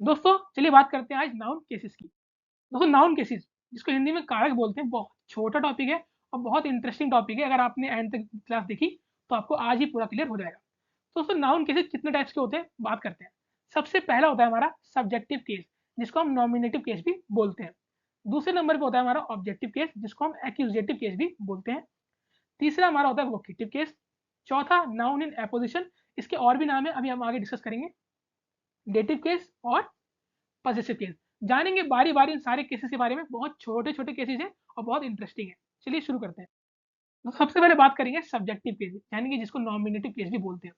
दोस्तों चलिए बात करते हैं आज नाउन केसेस की। दोस्तों नाउन केसेस जिसको हिंदी में कारक बोलते हैं, बहुत छोटा टॉपिक है और बहुत इंटरेस्टिंग टॉपिक है। अगर आपने एंड तक क्लास देखी तो आपको आज ही पूरा क्लियर हो जाएगा। तो दोस्तों नाउन केसेस कितने टाइप्स के होते हैं बात करते हैं। सबसे पहला होता है हमारा सब्जेक्टिव केस, जिसको हम नॉमिनेटिव केस भी बोलते हैं। दूसरे नंबर पे होता है हमारा ऑब्जेक्टिव केस, जिसको हम एक्यूजेटिव केस भी बोलते हैं। तीसरा हमारा होता है वोकेटिव केस। चौथा नाउन इन एपोजिशन, इसके और भी नाम है, अभी हम आगे डिस्कस करेंगे। डेटिव केस और पॉजिटिव केस जानेंगे बारी बारी इन सारे केसेस के बारे में। बहुत छोटे छोटे केसेस हैं और बहुत इंटरेस्टिंग है। चलिए शुरू करते हैं। तो सबसे पहले बात करेंगे सब्जेक्टिव केस, यानी कि जिसको नॉमिनेटिव केस भी बोलते हैं।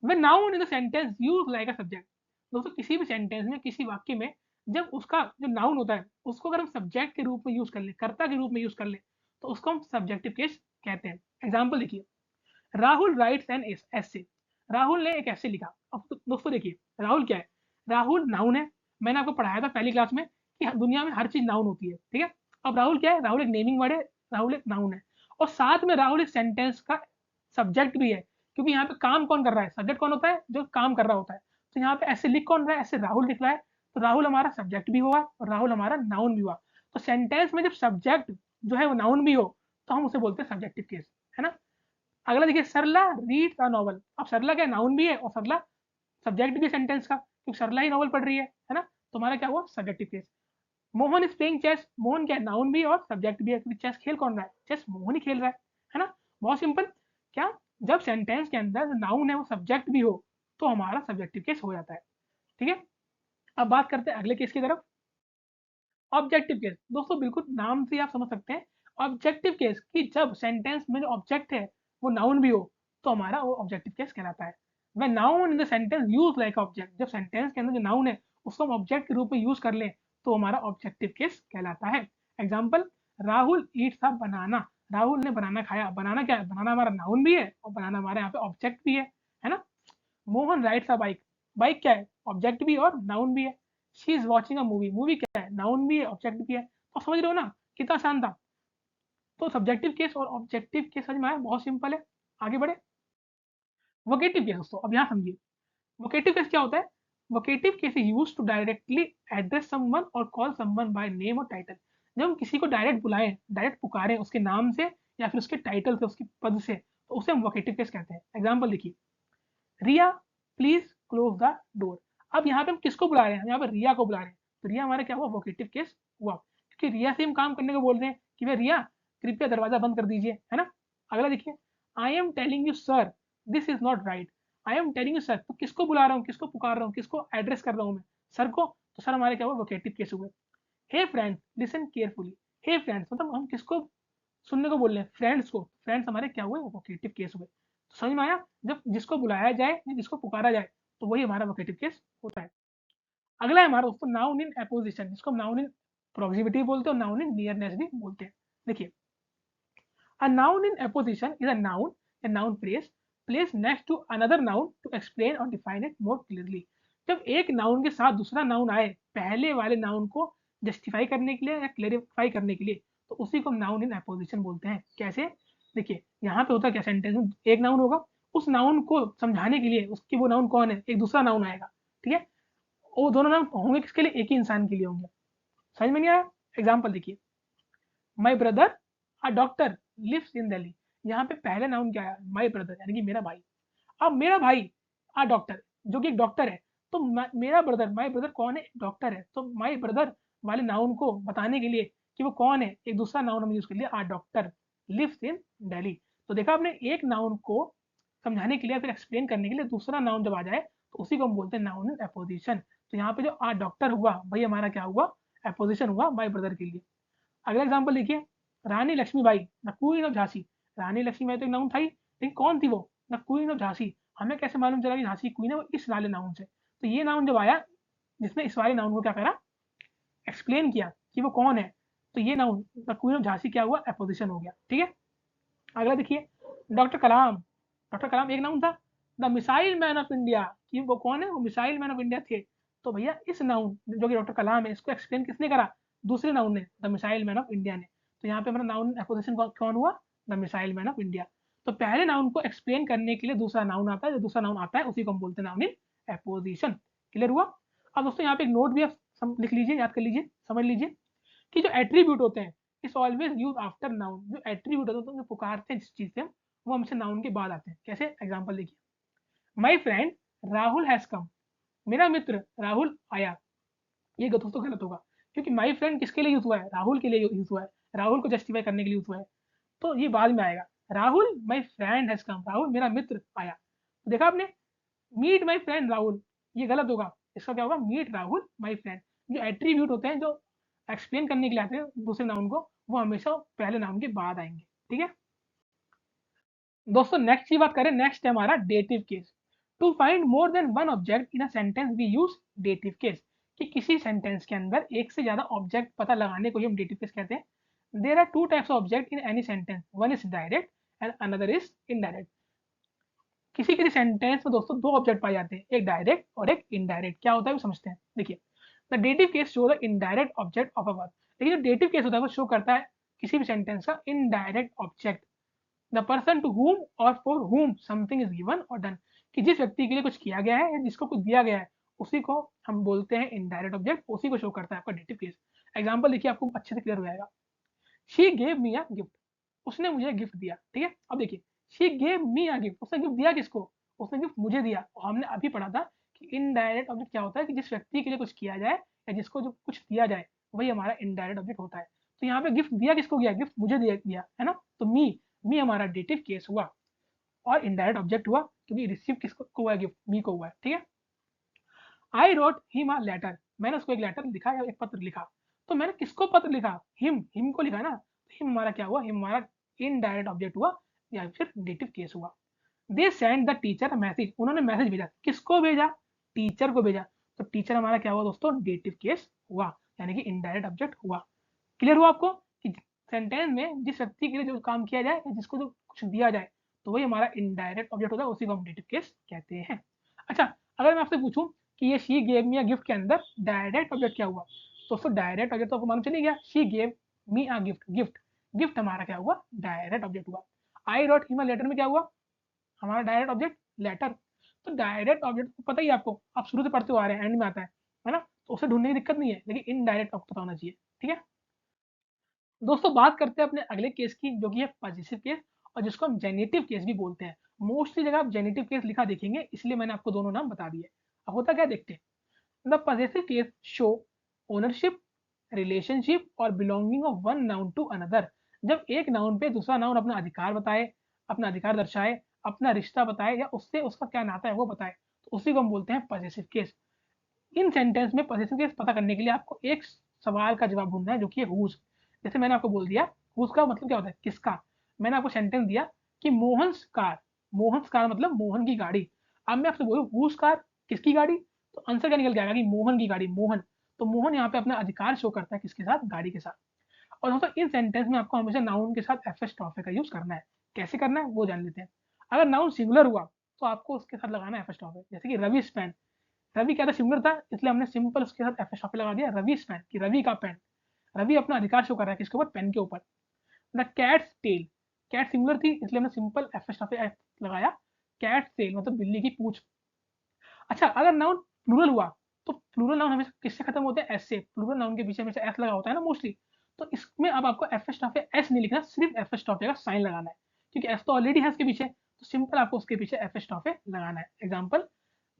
When noun in the sentence use like a subject. दोस्तों किसी भी सेंटेंस में, किसी वाक्य में, जब उसका जो नाउन होता है उसको अगर हम सब्जेक्ट के रूप में यूज कर ले, कर्ता के रूप में यूज कर ले, तो उसको हम सब्जेक्टिव केस कहते हैं। एग्जाम्पल देखिए, Rahul rights an essay. Rahul ने एक ऐसे लिखा। अब दोस्तों देखिए, राहुल क्या है? राहुल नाउन है। मैंने आपको पढ़ाया था पहली क्लास में कि दुनिया में हर चीज नाउन होती है, ठीक है। अब राहुल क्या है? राहुल एक नेमिंग वर्ड है, राहुल एक नाउन है। और साथ में राहुल एक सेंटेंस का सब्जेक्ट भी है, क्योंकि यहाँ पे काम कौन कर रहा है? सब्जेक्ट कौन होता है? जो काम कर रहा होता है। तो यहाँ पे ऐसे लिख कौन रहा है? ऐसे राहुल लिख रहा है। तो राहुल हमारा सब्जेक्ट भी हुआ और राहुल हमारा नाउन भी हुआ। तो सेंटेंस में जब सब्जेक्ट जो है वो नाउन भी हो तो हम उसे बोलते हैं सब्जेक्टिव केस, है ना। अगला देखिए, सरला रीड्स अ नॉवल। अब सरला क्या नाउन भी है और सरला सब्जेक्ट भी सेंटेंस का, क्योंकि सरला ही नॉवल पढ़ रही है ना। तो हमारा क्या हुआ? Subjective case. Mohan is playing chess. Mohan क्या है? नाउन भी है और सब्जेक्ट भी है, क्योंकि चेस खेल कौन रहा है? चेस मोहन ही खेल रहा है ना। बहुत सिंपल। क्या? जब सेंटेंस के अंदर नाउन है वो सब्जेक्ट भी हो तो हमारा सब्जेक्टिव केस हो जाता है, ठीक है। अब बात करते हैं अगले केस की तरफ, ऑब्जेक्टिव केस। दोस्तों बिल्कुल नाम से ही आप समझ सकते हैं ऑब्जेक्टिव केस कि जब सेंटेंस में जो ऑब्जेक्ट है वो नाउन भी हो तो हमारा वो ऑब्जेक्टिव केस कहलाता है। When noun in the sentence use like object, जब सेंटेंस के अंदर जो नाउन है उसको हम ऑब्जेक्ट के रूप में यूज कर लें तो हमारा ऑब्जेक्टिव केस कहलाता है। एग्जाम्पल, राहुल ईट्स अ बनाना। राहुल ने बनाना खाया। बनाना क्या है? बनाना हमारा नाउन भी है और बनाना हमारे यहाँ पे ऑब्जेक्ट भी है ना। मोहन राइड्स अ बाइक। बाइक क्या है? ऑब्जेक्ट भी और नाउन भी है। She is watching a movie. Movie क्या है? नाउन भी है, ऑब्जेक्ट भी है। तो समझ रहे हो ना कितना आसान था। तो सब्जेक्टिव केस और ऑब्जेक्टिव केस समझ में आया, बहुत सिंपल है। आगे बढ़े, वोकेटिव केस। दोस्तों अब यहाँ समझिए, वोकेटिव केस क्या होता है? Vocative case is used to directly address someone और कॉल समवन बाय नेम और टाइटल। जब हम किसी को डायरेक्ट बुलाएं, डायरेक्ट पुकारें उसके नाम से या फिर उसके टाइटल से, उसके पद से, तो उसे हम वोकेटिव केस कहते हैं। एग्जाम्पल देखिए, रिया प्लीज क्लोज द डोर। अब यहाँ पे हम किसको बुला रहे हैं? यहाँ पे रिया को बुला रहे हैं। तो रिया हमारा क्या हुआ? वोकेटिव केस हुआ, क्योंकि रिया से हम काम करने को बोल रहे हैं कि भाई रिया कृपया दरवाजा बंद कर दीजिए, है ना। अगला देखिए, I am telling you sir this is not right. I am telling you sir, तो किसको बुला रहा हूँ, किसको पुकार रहा हूँ, किसको एड्रेस कर रहा हूँ मैं? सर को। तो सर हमारे क्या हुआ? वोकेटिव केस हुए। Hey friends listen carefully. Hey friends मतलब हम किसको सुनने को बोल रहे हैं? फ्रेंड्स को। फ्रेंड्स हमारे क्या हुए? वोकेटिव केस हुए। तो समझ में आया? जब जिसको बुलाया जाए या जिसको पुकारा जाए तो वही हमारा वोकेटिव केस होता है। अगला है हमारा दोस्तों नाउन इन एपोजिशन, जिसको हम नाउन इन प्रोक्सिमिटी बोलते हैं और नाउन इन नियरनेस भी बोलते हैं। देखिए, a noun in apposition is a noun place next to another noun to explain और डिफाइन इट मोर क्लियरली। जब एक नाउन के साथ दूसरा नाउन आए पहले वाले नाउन को जस्टिफाई करने के लिए या क्लेरिफाई करने के लिए, तो उसी को हम नाउन इन एपोजिशन बोलते हैं। कैसे? देखिए, यहाँ पे होता क्या, सेंटेंस में एक नाउन होगा, उस नाउन को समझाने के लिए उसकी वो नाउन कौन है, एक दूसरा नाउन आएगा, ठीक है। वो दोनों नाउन होंगे किसके लिए? एक ही इंसान के लिए होंगे। समझ में नहीं आया? एग्जाम्पल देखिए, my brother a doctor lives in Delhi. यहाँ पे पहले नाउन क्या है? माई ब्रदर, यानी कि मेरा भाई। अब मेरा भाई अ डॉक्टर, जो कि एक डॉक्टर है, तो मेरा ब्रदर, माई ब्रदर कौन है? डॉक्टर है। तो माई ब्रदर वाले नाउन को बताने के लिए कि वो कौन है, एक दूसरा नाउन हम यूज कर लिया, a doctor lives in Delhi. तो देखा आपने, एक नाउन को समझाने के लिए फिर एक्सप्लेन करने के लिए दूसरा नाउन जब आ जाए तो उसी को हम बोलते हैं नाउन इन एपोजिशन। तो यहाँ पे जो अ डॉक्टर हुआ भाई हमारा क्या हुआ? एपोजिशन हुआ माई ब्रदर के लिए। अगला एग्जाम्पल देखिए, Rani Lakshmibai the queen of Jhansi. Rani Lakshmibai तो एक नाउन था ही, लेकिन कौन थी वो? The queen of Jhansi. हमें कैसे मालूम चला कि झांसी की क्वीन है? वो इस वाले नाउन से। तो ये नाउन जब आया, जिसने इस वाले नाउन को क्या करा? एक्सप्लेन किया कि वो कौन है, तो ये noun the queen of Jhansi क्या हुआ? एपोजिशन हो गया, ठीक है। अगला देखिए, डॉक्टर कलाम। डॉक्टर कलाम एक नाउन था। The missile man of India, कि वो कौन है? वो मिसाइल मैन ऑफ इंडिया थे। तो भैया इस नाउन जो कि डॉक्टर कलाम है, इसको एक्सप्लेन किसने करा? दूसरे नाउन ने, the missile man of India ने। तो यहाँ पे हमारा नाउन एपोजिशन कौन हुआ? The missile man of India. तो पहले नाउन को एक्सप्लेन करने के लिए दूसरा नाउन आता है, जो दूसरा नाउन आता है उसी को हम बोलते हैं नाउन इन एपोजिशन। क्लियर हुआ? अब दोस्तों यहाँ पे एक नोट भी आप लिख लीजिए, याद कर लीजिए, समझ लीजिए कि जो एट्रीब्यूट होते हैं is always use after noun. जो एट्रीब्यूट होते हैं जो पुकारते हैं जिस चीज से, वो हमेशा नाउन के बाद आते हैं। कैसे? एग्जाम्पल देखिए, my friend Rahul has come, मेरा मित्र राहुल आया। ये दोस्तों गलत होगा, क्योंकि माई फ्रेंड किसके लिए यूज हुआ है? राहुल के लिए यूज हुआ है, राहुल को जस्टिफाई करने के लिए यूज हुआ है, तो ये बाद में आएगा। Rahul my friend has come, Rahul मेरा मित्र आया। तो देखा आपने, मीट माई फ्रेंड राहुल, ये गलत होगा। इसका क्या होगा? Meet Rahul my friend. जो एट्रीब्यूट होते हैं जो एक्सप्लेन करने के लिए आते हैं दूसरे नाउन को, वो हमेशा पहले नाउन के बाद आएंगे। ठीक है दोस्तों, नेक्स्ट की बात करें, नेक्स्ट है हमारा dative case. To find more than one object in a sentence we use dative case. कि किसी सेंटेंस के अंदर एक से ज्यादा ऑब्जेक्ट पता लगाने को ही हम डेटिव केस कहते हैं। There are two types of object in any sentence, one is direct and another is indirect. किसी किसी सेंटेंस में दोस्तों दो ऑब्जेक्ट पाए जाते हैं, एक डायरेक्ट और एक इनडायरेक्ट। क्या होता है वो समझते हैं। देखिए, the dative case show the indirect object of a verb. लेकिन जो डेटिव केस होता है वो शो करता है किसी भी सेंटेंस का indirect object, the person to whom और for whom something is given और डन। कि जिस व्यक्ति के लिए कुछ किया गया है या जिसको कुछ दिया गया है, उसी को हम बोलते हैं इनडायरेक्ट ऑब्जेक्ट, उसी को शो करता है आपका डेटिव केस। एग्जांपल देखिए, आपको अच्छे से क्लियर हो जाएगा। She gave me a gift, उसने मुझे गिफ्ट दिया। ठीक है, अब देखिए, she gave me a gift, उसने गिफ्ट दिया किसको? उसने गिफ्ट मुझे दिया। और हमने अभी पढ़ा था कि इनडायरेक्ट ऑब्जेक्ट क्या होता है? कि जिस व्यक्ति के लिए कुछ किया जाए या जिसको जो कुछ दिया जाए, वही हमारा इनडायरेक्ट ऑब्जेक्ट होता है। तो यहाँ पे गिफ्ट दिया किसको गया? गिफ्ट मुझे दिया गया है ना, तो मी हमारा डेटिव केस हुआ और इनडायरेक्ट ऑब्जेक्ट हुआ, क्योंकि रिसीव किसको को हुआ है? गिफ्ट मी को हुआ है। ठीक है, I wrote him a letter, मैंने उसको एक लेटर लिखा या एक पत्र लिखा। तो मैंने किसको पत्र लिखा? हिम को लिखा ना। हिम हमारा क्या हुआ? हिम हमारा इनडायरेक्ट ऑब्जेक्ट हुआ या फिर डेटिव केस हुआ। They send the teacher message, उन्होंने मैसेज भेजा। किसको भेजा? टीचर को भेजा। तो टीचर हमारा क्या हुआ दोस्तों? डेटिव केस हुआ, यानी कि इनडायरेक्ट ऑब्जेक्ट हुआ। क्लियर हुआ आपको कि सेंटेंस में जिस व्यक्ति के लिए जो काम किया जाए या जिसको जो कुछ दिया जाए, तो वही हमारा इनडायरेक्ट ऑब्जेक्ट होता है, उसी को हम डेटिव केस कहते हैं। अच्छा, अगर मैं आपसे पूछूं कि ये she gave me a gift के अंदर डायरेक्ट ऑब्जेक्ट क्या हुआ, तो उसको डायरेक्ट ऑब्जेक्ट तो आपको मालूम चली गया, she gave me a gift, gift gift हमारा क्या हुआ? डायरेक्ट ऑब्जेक्ट हुआ। I wrote him a letter में क्या हुआ? हमारा डायरेक्ट ऑब्जेक्ट लेटर। तो डायरेक्ट ऑब्जेक्ट पता ही आपको, आप शुरू से पढ़ते हुए आ रहे हैं, एंड में आता है ना, तो उसे ढूंढने की दिक्कत नहीं है, लेकिन इनडायरेक्ट आपको पता होना चाहिए। ठीक है दोस्तों, बात करते हैं अपने अगले केस की, जो कि है पॉजिटिव केस, और जिसको हम जेनेटिव केस भी बोलते हैं। मोस्टली जगह आप जेनेटिव केस लिखा देखेंगे, इसलिए मैंने आपको दोनों नाम बता दिए। अब होता क्या, देखते हैं। The positive case show ownership, relationship और belonging of one noun to another. जब एक नाउन पे दूसरा नाउन अपना अधिकार बताए, अपना अधिकार दर्शाए, अपना रिश्ता बताए, या उससे उसका क्या नाता है वो बताए, तो उसी को हम बोलते हैं पॉजिटिव केस। इन सेंटेंस में पॉजिटिव केस पता करने के लिए आपको एक सवाल का जवाब ढूंढना है, जो कि है हुज। जैसे मैंने आपको बोल दिया, हुज का मतलब क्या होता है? किसका। मैंने आपको सेंटेंस दिया कि मोहन्स कार, मोहन्स कार मतलब मोहन की गाड़ी। अब मैं आपसे बोलूँ हुज कार, किसकी गाड़ी, तो आंसर क्या निकल के आएगा? कि मोहन की गाड़ी, मोहन। तो मोहन यहाँ पे अपना अधिकार शो करता है किसके साथ? गाड़ी के साथ। और दोस्तों, इन सेंटेंस में आपको हमेशा नाउन के साथ एफ एस टॉफे का यूज करना है। कैसे करना है वो जान लेते हैं। अगर नाउन सिंगुलर हुआ, तो आपको उसके साथ लगाना है एफ एस टॉफे। जैसे कि रवि पेन, रवि क्या था? सिंगुलर था, इसलिए हमने सिंपल उसके साथ एफ स्टॉप लगा दिया, रवि पेन, कि रवि का पेन। रवि अपना अधिकार शो कर रहा है किसके ऊपर? पेन के ऊपर। The cat's tail, cat singular थी, इसलिए हमने सिंपल एफ स्टॉप लगाया, कैट टेल मतलब बिल्ली की पूंछ। अच्छा, अगर नाउन प्लूरल हुआ, तो प्लूरल नाउन हमेशा किससे खत्म होते हैं? एस से। प्लूरल नाउन के पीछे हमेशा एस लगा होता है ना मोस्टली। तो इसमें अब आपको एफ स्टॉप एस नहीं लिखना, सिर्फ एफ स्टॉप का साइन लगाना है, क्योंकि एस तो ऑलरेडी है इसके पीछे, तो सिंपल आपको उसके पीछे एफ स्टॉप लगाना है। Example,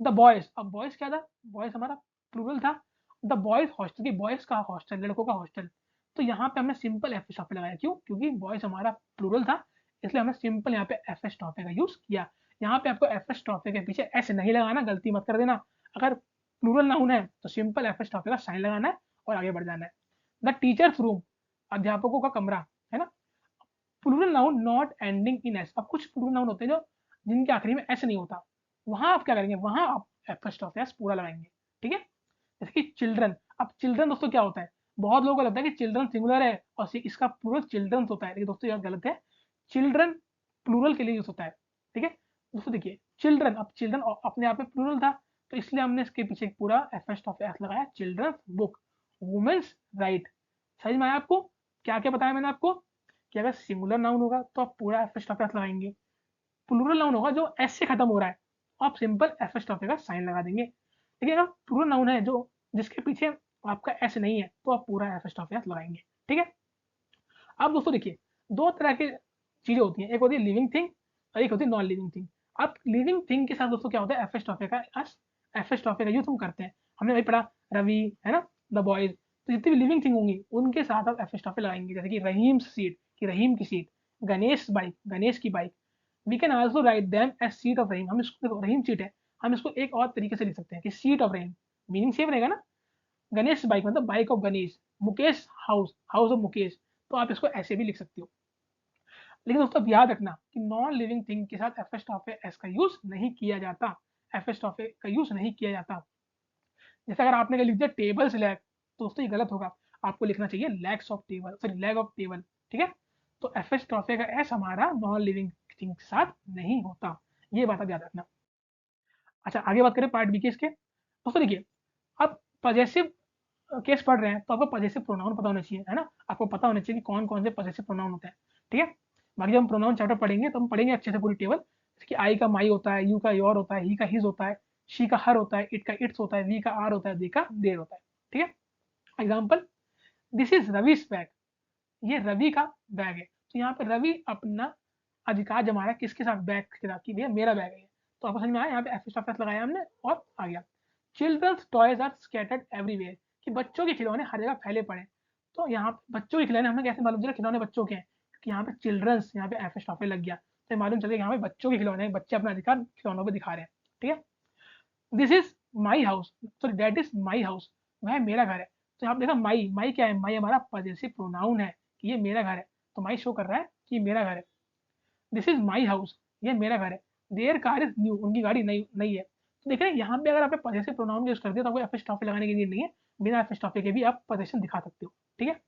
the boys. अब बॉयज क्या था? बॉयज हमारा प्लूरल था। द बॉयज हॉस्टल, की बॉयज का हॉस्टल, लड़कों का हॉस्टल। तो यहाँ पे हमने सिंपल एफ स्टॉप लगाया, क्यों? क्योंकि बॉयज हमारा प्लूरल था, इसलिए हमने सिंपल यहाँ पे एफ स्टॉप का यूज किया। यहाँ पे आपको एफ स्टॉप के पीछे एस नहीं लगाना, गलती मत कर देना। अगर प्लूरल नाउन है तो सिंपल एफ स्टॉप का साइन लगाना है और आगे बढ़ जाना है। द टीचर्स रूम, अध्यापकों का कमरा, है ना। Plural noun not ending in S. अब कुछ प्लूरल नाउन होते हैं जो जिनके आखिरी में एस नहीं होता, वहां आप क्या करेंगे? वहां आप एफ स्टॉप एस पूरा लगाएंगे। ठीक है, जैसे कि चिल्ड्रन। अब चिल्ड्रन दोस्तों क्या होता है? बहुत लोगों को लगता है कि चिल्ड्रन सिंगुलर है और इसका प्लूरल चिल्ड्रंस होता है, लेकिन दोस्तों यह गलत है। चिल्ड्रन प्लूरल के लिए यूज होता है। ठीक है दोस्तों, देखिए चिल्ड्रन, अब चिल्ड्रन अपने आप में प्लूरल था, तो इसलिए हमने इसके पीछे पूरा एफ स्टॉप एस लगाया। Children book, women's right. समझ में आया आपको? क्या क्या बताया मैंने आपको कि अगर सिंगुलर नाउन होगा तो आप पूरा एफ स्टॉप एस लगाएंगे, प्लूरल नाउन होगा जो एस से खत्म हो रहा है, आप सिंपल एफ स्टॉप का साइन लगा देंगे। लेकिन अगर प्लूरल नाउन है जो जिसके पीछे आपका एस नहीं है तो आप पूरा एफ एस लगाएंगे, ठीक है। अब दोस्तों देखिए, दो तरह की चीजें होती हैं, एक होती है लिविंग थिंग और एक होती है नॉन लिविंग थिंग। अब लिविंग थिंग के साथ दोस्तों क्या होता है, एफ एस का यूज हम करते हैं। हमने वही पढ़ा, रवि है ना, द बॉयज, तो जितनी भी लिविंग थिंग होंगी उनके साथ आप एफ एस लगाएंगे, जैसे कि रहीम सीट की रहीम की सीट, गणेश की bike. We can also write them as seat of Rahim. हम इसको देखो, रहीम सीट है, हम इसको एक और तरीके से लिख सकते हैं कि seat of Rahim, meaning same रहेगा ना। गणेश बाइक मतलब bike of Ganesh, Mukesh house, house of Mukesh, तो आप इसको ऐसे भी लिख सकते हो। लेकिन दोस्तों याद रखना कि नॉन लिविंग थिंग के साथ एस का यूज नहीं किया जाता, का यूज नहीं किया जाता। जैसे अगर आपने लिख दिया टेबल्स लैग, तो दोस्तों ये गलत होगा, आपको लिखना चाहिए legs of table, sorry leg of table, ठीक है। तो का एस हमारा नॉन लिविंग थिंग के साथ नहीं होता, ये बात आप याद रखना। अच्छा, आगे बात करें पार्ट बी के इसके। दोस्तों देखिए, अब पजेसिव केस पढ़ रहे हैं तो आपको पजेसिव प्रोनाउन पता होना चाहिए, है ना। आपको पता होना चाहिए कि कौन कौन से पजेसिव प्रोनाउन होते हैं, ठीक है। बाकी जब हम प्रोनाउन चैप्टर पढ़ेंगे तो हम पढ़ेंगे अच्छे से पूरी टेबल, जैसे आई का माई होता है, यू का योर होता है, ही का हिज होता है, शी का हर होता है, इट का इट्स होता है, वी का आर होता है, दे का देर होता है, ठीक है। Example, this is Ravi's bag, ये रवि का बैग है। तो यहाँ पे रवि अपना अधिकार जमा रहा है किसके साथ, बैग के साथ, कि भैया मेरा बैग है। तो आपको समझ में आया, यहाँ पे एफ लगाया हमने और आ गया। Children's toys are scattered everywhere, कि बच्चों के खिलौने हर जगह फैले पड़े। तो यहाँ बच्चों के खिलौने हमें कैसे मालूम चला खिलौने बच्चों के हैं, क्योंकि यहाँ पे चिल्ड्रंस, यहाँ पे एफ लग गया, तो मालूम चलेगा यहाँ पे बच्चों के खिलौने, बच्चे अपना अधिकार खिलौनों पर दिखा रहे हैं, ठीक है। This is my house, sorry that is my house, वह मेरा घर है। तो यहाँ पे देखा माई, माई क्या है, माई हमारा पॉजेसिव प्रोनाउन है कि ये मेरा घर है, तो माई शो कर रहा है कि मेरा घर है। दिस इज माई हाउस, ये मेरा घर है। देयर कार इज न्यू, उनकी गाड़ी नई नई है। तो देख रहे हैं यहाँ पे अगर आपने पॉजेसिव प्रोनाउन यूज कर दिया तो आपको एफ स्टॉपी लगाने की नीड नहीं है, बिना एफ स्टॉपी के भी आप पोजेशन दिखा सकते हो, ठीक है।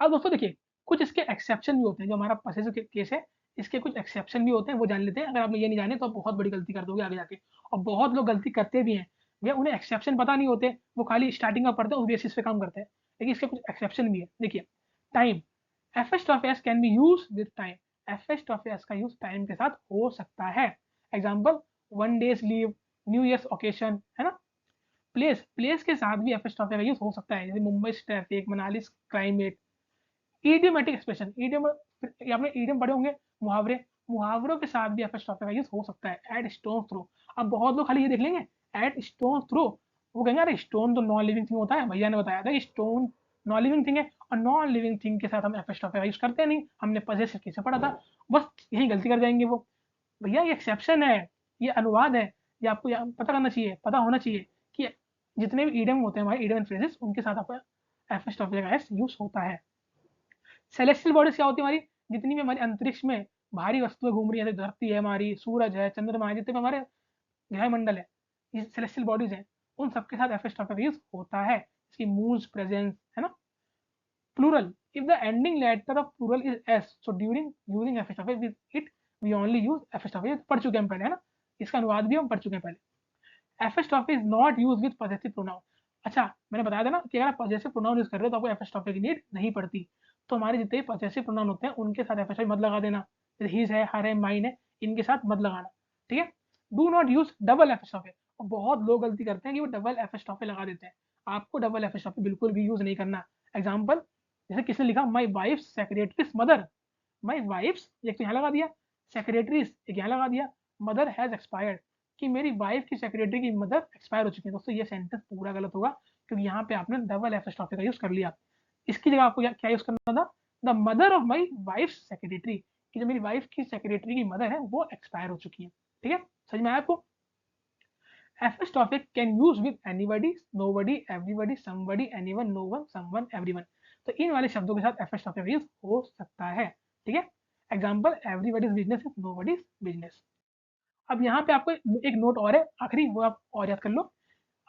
अब दोस्तों देखिए, कुछ इसके एक्सेप्शन भी होते हैं, जो हमारा पॉजेसिव केस है इसके कुछ एक्सेप्शन भी होते हैं, वो जान लेते हैं। अगर आप ये नहीं जाने तो आप बहुत बड़ी गलती कर दोगे आगे जाके, और बहुत लोग गलती करते भी हैं, या उन्हें एक्सेप्शन पता नहीं होते, वो खाली स्टार्टिंग में पढ़ते हैं, उस बेसिस पे काम करते हैं। लेकिन इसके कुछ एक्सेप्शन भी है, देखिए। Time, F S of S can be use with time, F S of S का यूज टाइम के साथ हो सकता है। Example, one days leave, new years occasion, है ना। प्लेस, प्लेस के साथ भी एफ एस ऑफ का यूज हो सकता है, जैसे Mumbai traffic, Manali climate. Idiomatic expression, idiom, आपने इडियम पढ़े होंगे, मुहावरे, मुहावरों के साथ भी एपिस्ट्रॉफी का यूज हो सकता है। एट स्टोन थ्रो, अब बहुत लोग खाली ये देख लेंगे एट स्टोन थ्रो, वो कहेंगे अरे स्टोन तो नॉन लिविंग थिंग होता है, भैया ने बताया था स्टोन नॉन लिविंग थिंग है, और नॉन लिविंग थिंग के साथ हम एपिस्ट्रॉफी का यूज करते नहीं, हमने पजेसिव कैसे पढ़ा था, बस यही गलती कर जाएंगे वो। भैया ये एक्सेप्शन है, ये अनुवाद है, ये आपको पता करना चाहिए, पता होना चाहिए कि जितने भी ईडियम होते हैं हमारे ईडियम फ्रेजेस, उनके साथ आपका एपिस्ट्रॉफी का यूज होता है। सेलेस्टियल बॉडीज क्या होती है हमारी, जितनी भी हमारी अंतरिक्ष में भारी वस्तुएं घूम रही है, धरती है हमारी, सूरज है, चंद्रमा है, जितने भी हमारे ग्रह मंडल है, ये सेलेस्टियल बॉडीज हैं, उन सबके साथ एफ का यूज होता है। इसकी मून्स प्रेजेंस, है ना। Plural, if the ending letter of plural is S, so during using F with it we only use F पढ़ चुके हैं पहले, है ना, इसका अनुवाद भी हम पढ़ चुके हैं पहले। F is not use with positive pronoun. अच्छा, मैंने बताया था ना कि अगर आप पॉजिटिव प्रोनाउन यूज कर रहे हो तो आपको एफ की नीड नहीं पड़ती। तो हमारे जितने भी पॉजिटिव प्रोनाउन होते हैं उनके साथ एफ मत लगा देना, जैसे हिज है, हर है, माइन है, इनके साथ मत लगाना, ठीक है। Do not use double F, और बहुत लोग गलती करते हैं कि वो डबल एफ लगा देते हैं। आपको डबल एफ बिल्कुल भी यूज नहीं करना। एग्जाम्पल, जैसे किसने लिखा my wife secretary's mother, my wife's एक तो यहाँ लगा दिया, सेक्रेटरीज एक यहाँ लगा दिया, मदर हैज एक्सपायर्ड, कि मेरी वाइफ की सेक्रेटरी की मदर एक्सपायर हो चुकी है। दोस्तों ये सेंटेंस पूरा गलत होगा, क्योंकि यहाँ पे आपने डबल एफ का यूज कर लिया। इसकी जगह आपको क्या यूज करना था, the mother of my wife secretary, कि जो मेरी वाइफ की सेक्रेटरी की मदर है वो एक्सपायर हो चुकी है, ठीक है। समझ में आया आपको। F can use with anybody, nobody, everybody, somebody, anyone, known, someone, everyone. तो इन वाले शब्दों के साथ एफ का यूज हो सकता है, ठीक है। Example, everybody's business is nobody's business. अब यहाँ पे आपको एक नोट और है आखिरी, वो आप और याद कर लो।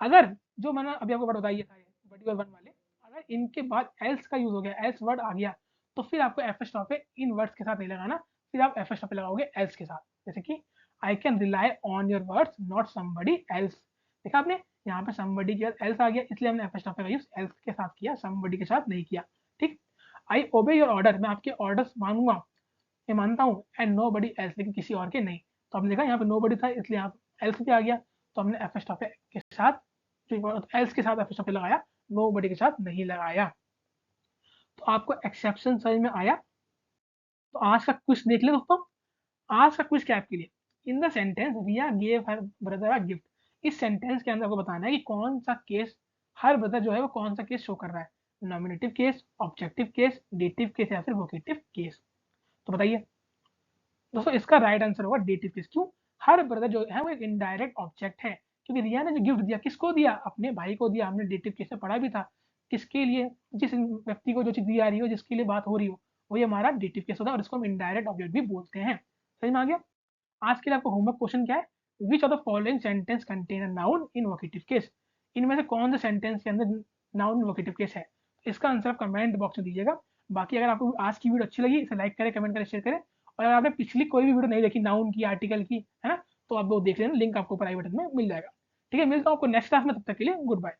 अगर जो मैंने अभी आपको वर्ड बताइए था वर्टिकल वन वाले, अगर इनके बाद एल्स का यूज हो गया, एल्स वर्ड आ गया, तो फिर आपको एफ स्टॉप इन वर्ड्स के साथ नहीं लगाना, फिर आप एफ स्टॉप लगाओगे एल्स के साथ। जैसे कि I can rely on your words not somebody else, देखा आपने यहाँ पे समबडी के बाद एल्स आ गया, इसलिए हमने एफ स्टॉप का यूज एल्स के साथ किया, समबडी के साथ नहीं किया, ठीक। आई ओबे योर ऑर्डर, मैं आपके ऑर्डर्स मानूंगा, मैं मानता हूँ, एंड नो बडी एल्स, लेकिन किसी और के नहीं। तो आपने देखा यहाँ पे नो बडी था इसलिए आप एल्स पे आ गया। तो हमने एफएस्टॉफे के साथ एल्स के साथ एफएस्टॉफे लगाया, नोबडी के साथ नहीं लगाया। तो आपको एक्सेप्शन समझ में आया? तो आज का क्विज देख ले दोस्तों। आज का क्विज क्या है आपके लिए? In the sentence Riya gave her brother a gift, इस सेंटेंस के अंदर आपको बताना है कि कौन सा केस हर ब्रदर जो है वो कौन सा केस शो कर रहा है, nominative case, objective case, dative case या फिर वोकेटिव केस। तो बताइए दोस्तों, इसका राइट आंसर होगा डेटिव केस। क्यों? हर ब्रदर जो है वो एक इनडायरेक्ट ऑब्जेक्ट है, क्योंकि रिया ने जो गिफ्ट दिया किसको दिया? अपने भाई को दिया। हमने डेटिव केस में पढ़ा भी था। किसके लिए? जिस व्यक्ति को जो चीज दी जा रही हो, जिसके लिए बात हो रही हो, वही हमारा डेटिव केस होता है और इसको हम इनडायरेक्ट ऑब्जेक्ट भी बोलते हैं। समझ में आ गया? आज के लिए आपको होमवर्क क्वेश्चन क्या है? Which of the following sentence contain a noun in vocative case, इनमें से कौन से सेंटेंस के अंदर नाउन वोकेटिव केस है? इसका आंसर आप कमेंट बॉक्स में दीजिएगा। बाकी अगर आपको आज की वीडियो अच्छी लगी, इसे लाइक करें, कमेंट करें, शेयर करें। और अगर आपने पिछली कोई भी वीडियो नहीं देखी नाउन की, आर्टिकल की, है ना, तो आप वो देख लेना, लिंक आपको ऊपर आई बटन में मिल जाएगा। ठीक है, मिलता हूँ आपको नेक्स्ट क्लास में, तब तक के लिए गुड बाय।